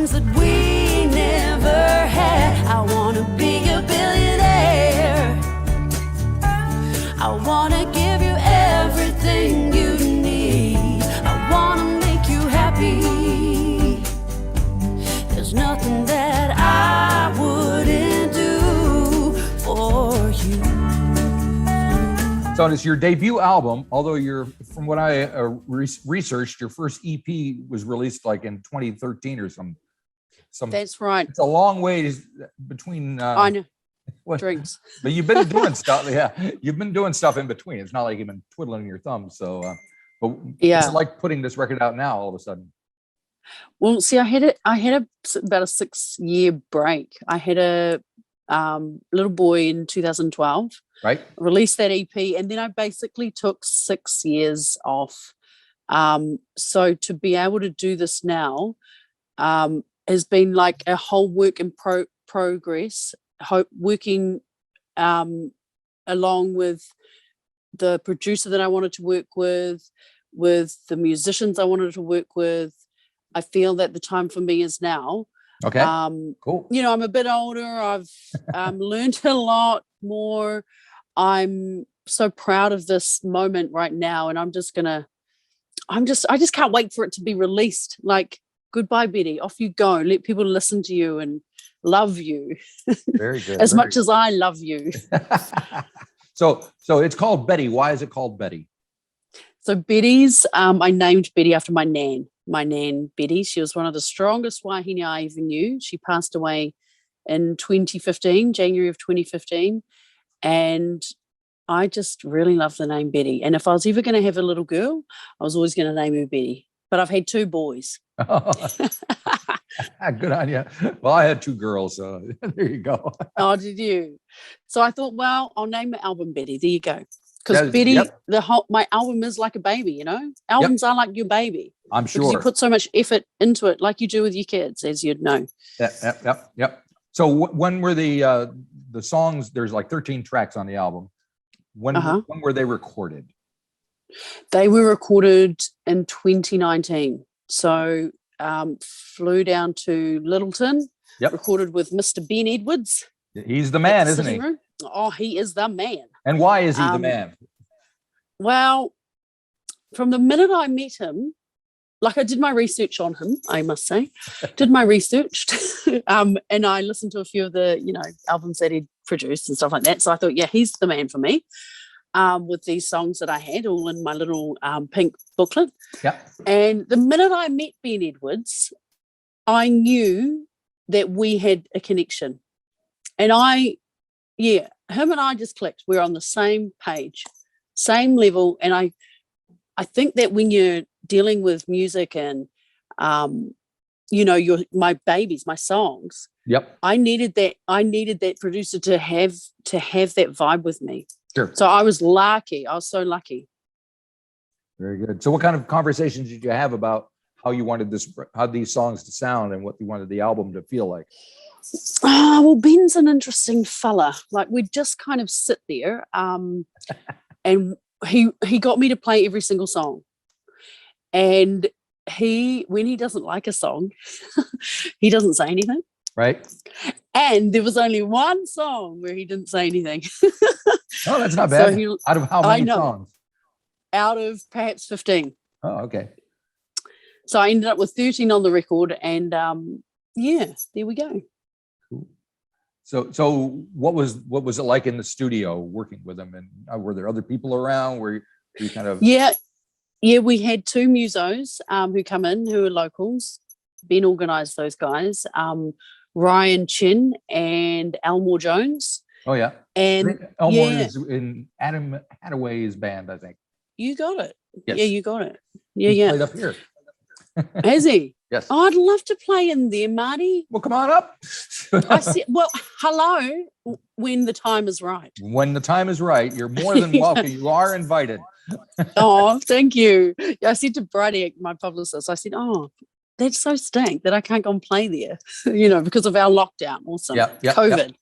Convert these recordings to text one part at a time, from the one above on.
things that we never had. I want to be a billionaire. I want to give you everything you need. I want to make you happy. There's nothing that I wouldn't do for you. So it's your debut album, although from what I researched, your first EP was released like in 2013 or some. That's right. It's a long way between. I know. Drinks. But you've been doing stuff. Yeah, you've been doing stuff in between. It's not like you've been twiddling your thumbs. So, but yeah, it's like putting this record out now all of a sudden. Well, see, I had about a 6-year break. I had a little boy in 2012. Right. Released that EP, and then I basically took 6 years off. So to be able to do this now has been like a whole work in progress. Working along with the producer that I wanted to work with the musicians I wanted to work with. I feel that the time for me is now. Okay. Cool. You know, I'm a bit older. I've learned a lot more. I'm so proud of this moment right now, and I just can't wait for it to be released. Like, goodbye, Betty. Off you go. Let people listen to you and love you. Very good. As much as I love you. So it's called Betty. Why is it called Betty? So Betty's, I named Betty after my nan Betty. She was one of the strongest wahine I ever knew. She passed away in 2015, January of 2015. And I just really love the name Betty. And if I was ever going to have a little girl, I was always going to name her Betty. But I've had 2 boys. Good on you. Well, I had 2 girls, so there you go. Oh, did you? So I thought, well, I'll name my album Betty. There you go. Because Betty, my album is like a baby, you know? Albums are like your baby. I'm sure. Because you put so much effort into it, like you do with your kids, as you'd know. Yep. So when were the songs, there's like 13 tracks on the album. When were they recorded? They were recorded in 2019. So flew down to Lyttleton, recorded with Mr. Ben Edwards. He's the man, isn't he? Oh, he is the man. And why is he the man? Well, from the minute I met him, like I did my research on him, I must say, did my research, and I listened to a few of the, albums that he'd produced and stuff like that. So I thought, yeah, he's the man for me. With these songs that I had all in my little pink booklet. Yeah. And the minute I met Ben Edwards, I knew that we had a connection. And him and I just clicked. We're on the same page, same level. And I think that when you're dealing with music and, my babies, my songs. Yep. I needed that producer to have that vibe with me. Sure. So I was lucky. I was so lucky. Very good. So what kind of conversations did you have about how you wanted these songs to sound and what you wanted the album to feel like? Well, Ben's an interesting fella. Like, we'd just kind of sit there, and he got me to play every single song. And when he doesn't like a song, he doesn't say anything. Right. And there was only one song where he didn't say anything. Oh, that's not bad. So out of how many songs? Out of perhaps 15. Oh, okay. So I ended up with 13 on the record, and there we go. Cool. So what was it like in the studio working with him? And were there other people around? Were you kind of? Yeah, we had 2 musos who come in, who are locals. Ben organised those guys. Ryan Chin and Elmore Jones. Oh yeah, and Elmore is in Adam Hadaway's band, I think. You got it. Yes. Yeah, you got it. He's played up here. Has he? Yes. Oh, I'd love to play in there, Marty. Well, come on up. I said, well, hello. When the time is right. When the time is right, you're more than welcome. You are invited. Oh, thank you. I said to Brady, my publicist, I said, oh, that's so stank that I can't go and play there, because of our lockdown also. COVID.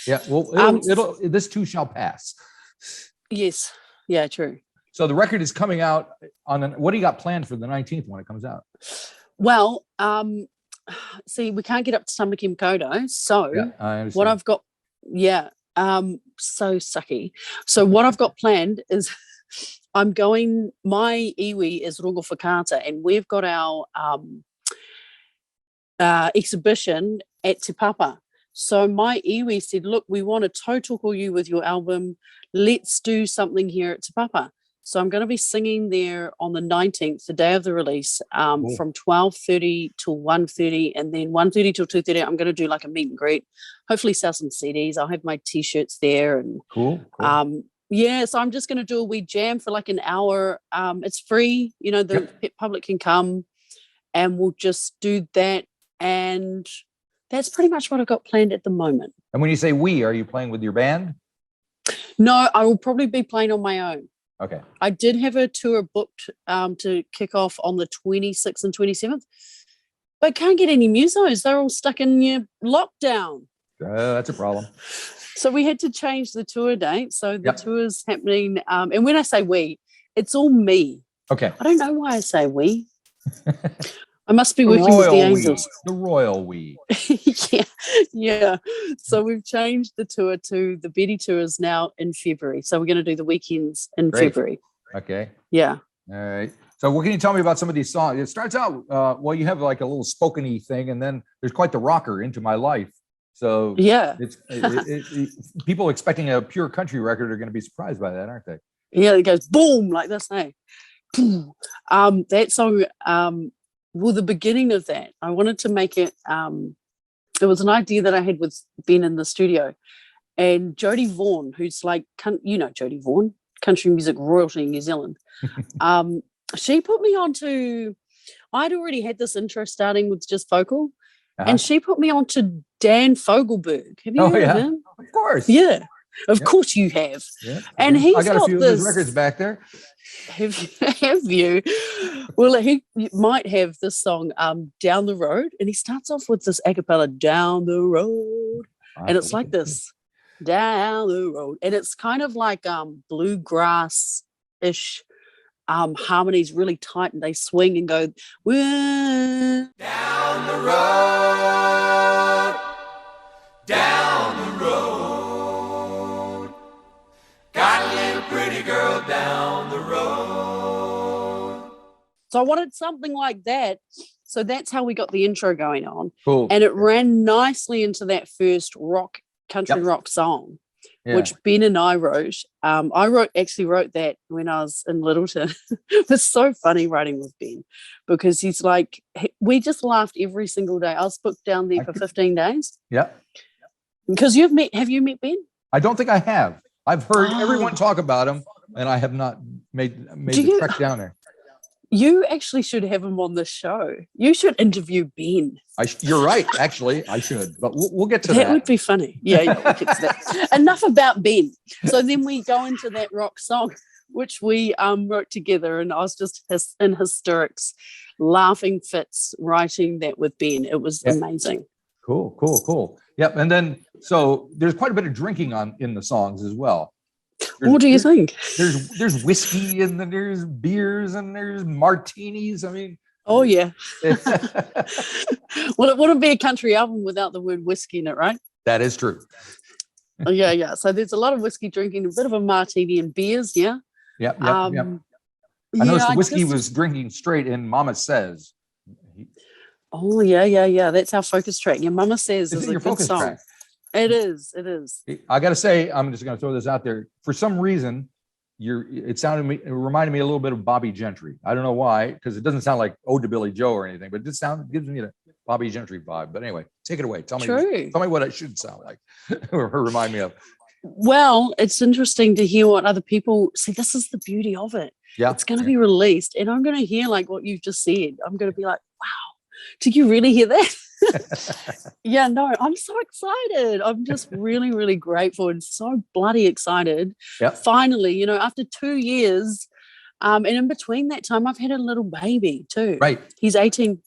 Yeah. Well, this too shall pass. Yes. Yeah, true. So the record is coming out what do you got planned for the 19th when it comes out? Well, see, we can't get up to Tamaki Makaurau. So Yeah, I understand. what I've got, so sucky. So what I've got planned is my iwi is Rongo Whakaata, and we've got our exhibition at Te Papa. So my iwi said, look, we want to tautoko you with your album. Let's do something here at Te Papa. So I'm going to be singing there on the 19th, the day of the release, from 12:30 till 1:30, and then 1:30 till 2:30. I'm going to do like a meet and greet. Hopefully sell some CDs. I'll have my T-shirts there, and Cool. so I'm just going to do a wee jam for like an hour. It's free, the public can come, and we'll just do that. And that's pretty much what I've got planned at the moment. And when you say we, are you playing with your band? No, I will probably be playing on my own. Okay. I did have a tour booked to kick off on the 26th and 27th, but can't get any musos. They're all stuck in your lockdown. That's a problem. So we had to change the tour date. So the tour's happening. And when I say we, it's all me. Okay. I don't know why I say we. I must be working with the angels. The royal we. Yeah. So we've changed the tour to the Betty tour is now in February. So we're going to do the weekends in February. Okay. Yeah. All right. So what can you tell me about some of these songs? It starts out, you have like a little spoken-y thing, and then there's quite the rocker, Into My Life. So yeah, people expecting a pure country record are going to be surprised by that, aren't they? Yeah, it goes boom like this, hey. That song, the beginning of that, I wanted to make it, it was an idea that I had with Ben in the studio, and Jodie Vaughan, who's like, Jodie Vaughan, country music royalty in New Zealand. She put me onto, I'd already had this intro starting with just vocal, and she put me onto Dan Fogelberg. Have you heard of him? Of course. Yeah. Of course you have. Yeah. And he's I got a few this, of his records back there. Have you? Well, he might have this song, Down the Road, and he starts off with this a cappella, Down the Road. And it's like this, down the road. And it's kind of like bluegrass-ish harmonies, really tight, and they swing and go, down the road, down the road, got a little pretty girl down the road. So I wanted something like that. So that's how we got the intro going on. Cool. And it ran nicely into that first country rock song, which Ben and I wrote. I actually wrote that when I was in Lyttleton. It was so funny writing with Ben, because he's like, we just laughed every single day. I was booked down there for 15 days. Yeah. Because have you met Ben? I don't think I have. I've heard everyone talk about him, and I have not made the trek down there. You actually should have him on the show. You should interview Ben. You're right. Actually, I should, but we'll get to that. That would be funny. Yeah, we'll get to that. Enough about Ben. So then we go into that rock song, which we wrote together, and I was just in hysterics, laughing fits, writing that with Ben. It was amazing. Cool. Yep. And then, so there's quite a bit of drinking in the songs as well. What do you think? There's whiskey, and then there's beers, and there's martinis. I mean, oh yeah. Well, it wouldn't be a country album without the word whiskey in it, right? That is true. Yeah. So there's a lot of whiskey drinking, a bit of a martini and beers. Yeah. Yep. I noticed the whiskey was drinking straight in Mama Says. Oh yeah. That's our focus track. Your Mama Says is a good song. Track? It is. I got to say, I'm just going to throw this out there. For some reason, it reminded me a little bit of Bobby Gentry. I don't know why, because it doesn't sound like Ode to Billy Joe or anything, but it gives me the Bobby Gentry vibe. But anyway, take it away. Tell me what it should sound like or remind me of. Well, it's interesting to hear what other people see. This is the beauty of it. Yeah, it's going to be released, and I'm going to hear like what you've just said. I'm going to be like, wow, did you really hear that? Yeah, no, I'm so excited. I'm just really, really grateful and so bloody excited. Finally, after 2 years, and in between that time, I've had a little baby too. Right. He's 18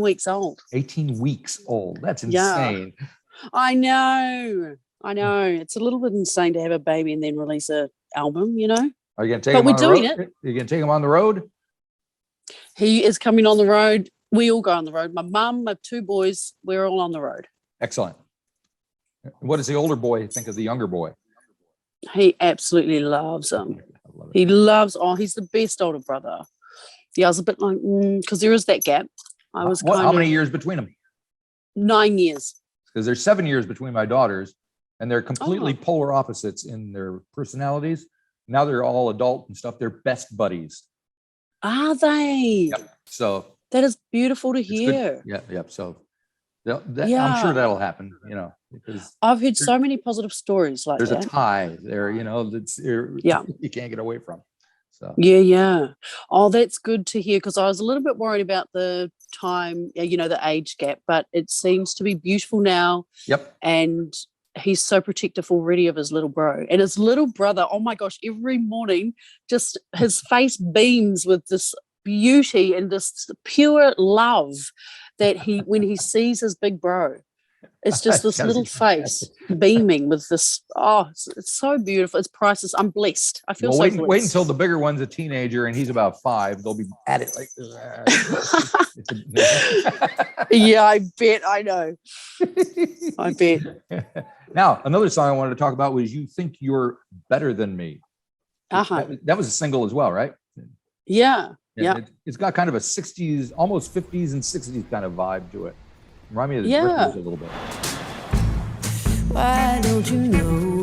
weeks old. 18 weeks old. That's insane. Yeah. I know. It's a little bit insane to have a baby and then release an album, Are you going to take him on the road? Are you going to take him on the road? He is coming on the road We all go on the road. My mum, my two boys, we're all on the road. Excellent. What does the older boy think of the younger boy? He absolutely loves him. I love it. He loves, he's the best older brother. Yeah, I was a bit like, because there is that gap. I was How many years between them? 9 years. Because there's 7 years between my daughters, and they're completely polar opposites in their personalities. Now they're all adult and stuff. They're best buddies. Are they? Yep. So that is beautiful to it's hear. good. Yep. So I'm sure that'll happen, because I've heard so many positive stories like there's that. a tie there, that's you can't get away from. So Yeah. Oh, that's good to hear, because I was a little bit worried about the time, the age gap, but it seems to be beautiful now. Yep. And he's so protective already of his little bro. And his little brother, oh my gosh, every morning, just his face beams with this beauty and this pure love that when he sees his big bro. It's just this little face beaming with this. It's so beautiful. It's priceless. I'm blessed. I feel so blessed. Wait until the bigger one's a teenager and he's about 5. They'll be at it like Yeah, I bet. I know. I bet. Now, another song I wanted to talk about was "You Think You're Better Than Me." That was a single as well, right? Yeah. It's got kind of a 60s, almost 50s and 60s kind of vibe to it. Remind me of the Drifters a little bit. Why don't you know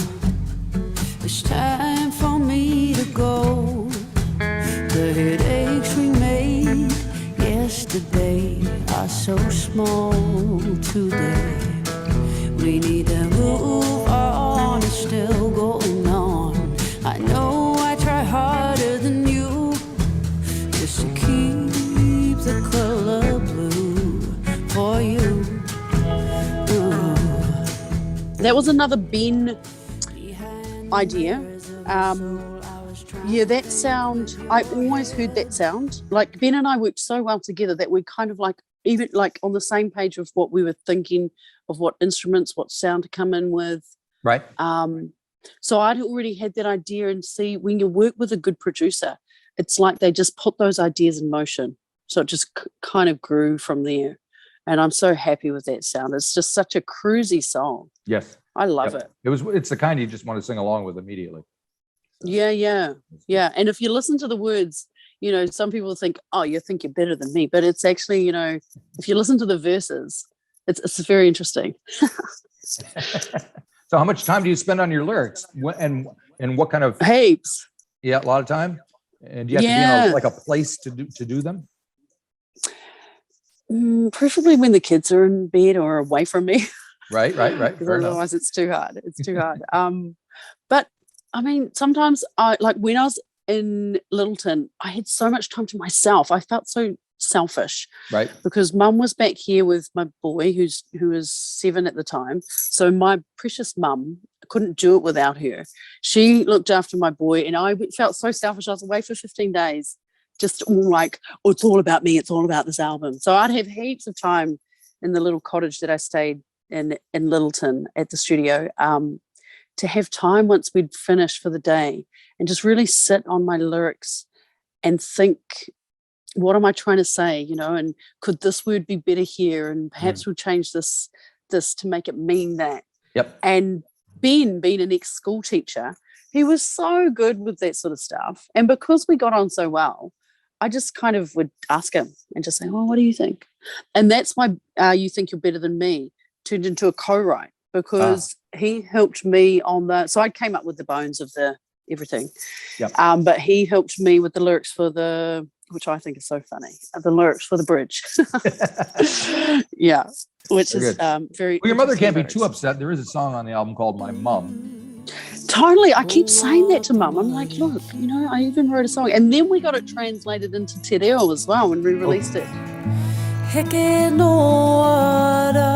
it's time for me to go? The headaches we made yesterday are so small today. We need to move on, it's still going on. I know I try harder than you just to keep the color blue for you. That was another Ben idea. That sound, I always heard that sound. Like Ben and I worked so well together that we kind of like, even like on the same page of what we were thinking of what instruments, what sound to come in with. Right. So I'd already had that idea, and see, when you work with a good producer, it's like they just put those ideas in motion. So it just kind of grew from there. And I'm so happy with that sound. It's just such a cruisy song. Yes. I love it. It's the kind you just want to sing along with immediately. So. Yeah. And if you listen to the words, some people think, you think you're better than me. But it's actually, if you listen to the verses, it's very interesting. So how much time do you spend on your lyrics? And what kind of... Heaps. Yeah, a lot of time. And do you have to be in a place to do them? Preferably when the kids are in bed or away from me. Right. Because otherwise it's too hard. But I mean, sometimes when I was in Lyttleton, I had so much time to myself. I felt so selfish, right? Because Mum was back here with my boy, who was 7 at the time. So my precious mum, couldn't do it without her. She looked after my boy, and I felt so selfish. I was away for 15 days. Just all like, it's all about me. It's all about this album. So I'd have heaps of time in the little cottage that I stayed in Lyttleton at the studio to have time once we'd finished for the day and just really sit on my lyrics and think, what am I trying to say? And could this word be better here? And perhaps we'll change this to make it mean that. Yep. And Ben, being an ex-school teacher, he was so good with that sort of stuff. And because we got on so well, I just kind of would ask him and just say, what do you think? And that's why You Think You're Better Than Me turned into a co-write, because he helped me on so I came up with the bones of the everything. Yep. But he helped me with the lyrics for which I think is so funny, the lyrics for the bridge. Yeah, which very is very... Well, your mother can't be too upset. There is a song on the album called My Mum. Totally. I keep saying that to Mum. I'm like, look, I even wrote a song. And then we got it translated into Te Reo as well when we released it. Heke no ara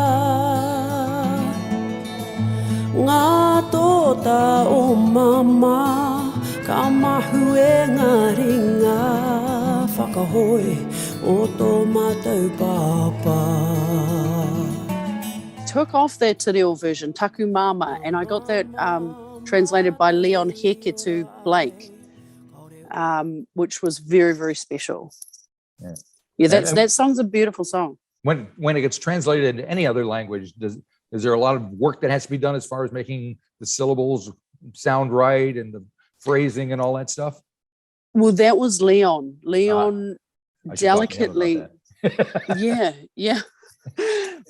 ngā tōta o mama ka mahu e ngā ringa whakahoe o tō mātou papa. Took off that Te Reo version, Taku Mama, and I got that translated by Leon Heketu Blake, which was very, very special. Yeah, And that song's a beautiful song. when it gets translated into any other language, is there a lot of work that has to be done as far as making the syllables sound right and the phrasing and all that stuff? Well, that was Leon. Leon I should talk to him about delicately, that. yeah.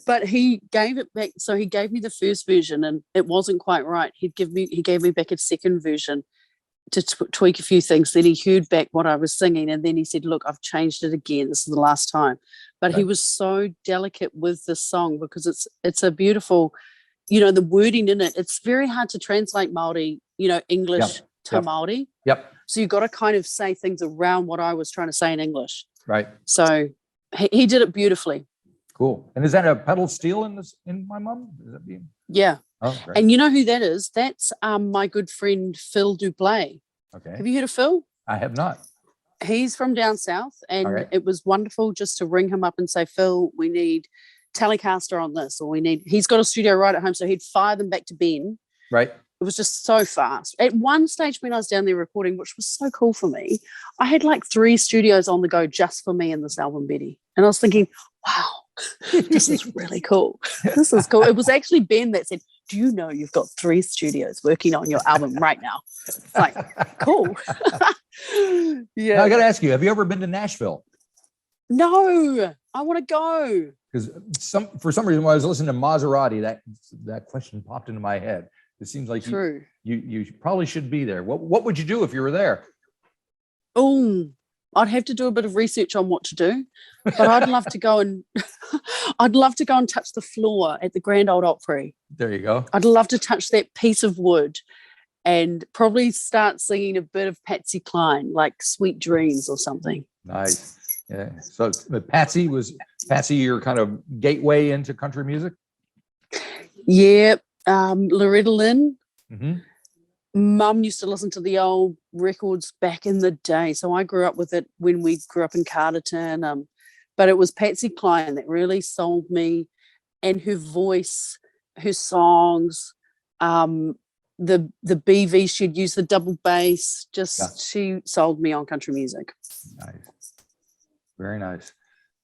But he gave it back. So he gave me the first version, and it wasn't quite right. He gave me back a second version to tweak a few things. Then he heard back what I was singing, and then he said, "Look, I've changed it again. This is the last time." But he was so delicate with the song because it's a beautiful, the wording in it. It's very hard to translate Māori, English to Māori. Yep. So you've got to kind of say things around what I was trying to say in English. Right. So he did it beautifully. Cool. And is that a pedal steel in My Mum? Is that being? Yeah. Oh, great. And you know who that is? That's my good friend Phil Dublé. Okay. Have you heard of Phil? I have not. He's from down south, and All right. it was wonderful just to ring him up and say, Phil, we need Telecaster on this, or he's got a studio right at home, so he'd fire them back to Ben. Right. It was just so fast. At one stage when I was down there recording, which was so cool for me, I had like 3 studios on the go just for me in this album, Betty. And I was thinking, wow, this is really cool. This is cool. It was actually Ben that said, do you know you've got 3 studios working on your album right now? It's like, cool. Yeah. Now, I got to ask you, have you ever been to Nashville? No, I want to go. Because for some reason, when I was listening to Maserati, that question popped into my head. It seems like True. you probably should be there. What would you do if you were there? Oh, I'd have to do a bit of research on what to do, but I'd love to go and touch the floor at the Grand Ole Opry. There you go. I'd love to touch that piece of wood and probably start singing a bit of Patsy Cline, like Sweet Dreams or something. Nice. Yeah. So Patsy your kind of gateway into country music? Yeah. Loretta Lynn. Mm-hmm. Mum used to listen to the old records back in the day, so I grew up with it when we grew up in Carterton. But it was Patsy Cline that really sold me, and her voice, her songs, the BV she'd use, the double bass. She sold me on country music. Nice, very nice.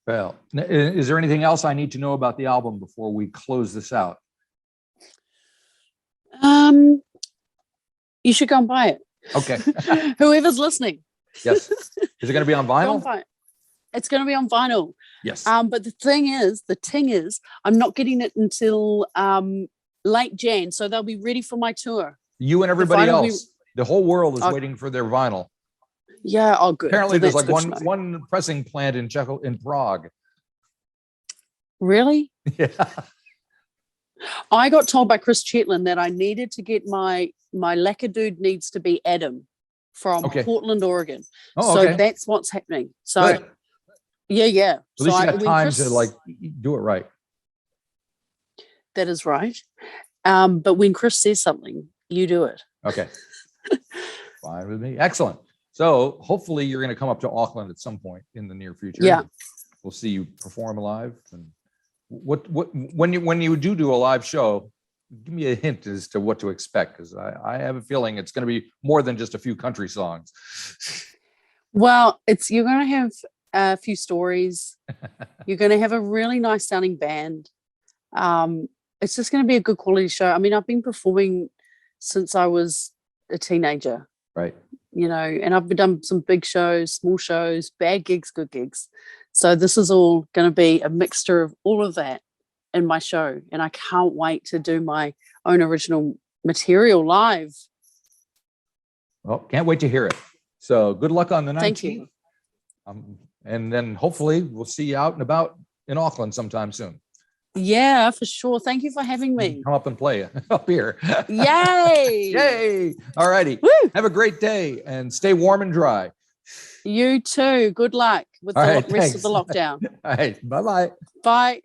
Well, is there anything else I need to know about the album before we close this out? You should go and buy it. Okay. Whoever's listening. Yes. Is it going to be on Go and vinyl? buy it. It's going to be on vinyl. Yes. But the thing is, I'm not getting it until late Jan, so they'll be ready for my tour. You and everybody else. The whole world is waiting for their vinyl. Yeah. Oh, good. Apparently, So there's that's like good to know. one pressing plant in Prague. Really? Yeah. I got told by Chris Chetland that I needed to get my lacquer dude needs to be Adam from Portland, Oregon. Oh, so okay. that's what's happening. So Good. yeah. At least you got time to do it right. That is right. But when Chris says something, you do it. Okay. Fine with me. Excellent. So hopefully you're going to come up to Auckland at some point in the near future. Yeah. We'll see you perform live. And when you do a live show, give me a hint as to what to expect, because I have a feeling it's going to be more than just a few country songs. Well, you're going to have a few stories. You're going to have a really nice sounding band. It's just going to be a good quality show. I mean, I've been performing since I was a teenager. Right. And I've done some big shows, small shows, bad gigs, good gigs. So this is all going to be a mixture of all of that in my show. And I can't wait to do my own original material live. Well, can't wait to hear it. So good luck on the 19th. Thank you. And then hopefully we'll see you out and about in Auckland sometime soon. Yeah, for sure. Thank you for having me. Come up and play up here. Yay! Yay! All righty. Woo! Have a great day and stay warm and dry. You too. Good luck with the rest of the lockdown. All right. Bye-bye. Bye.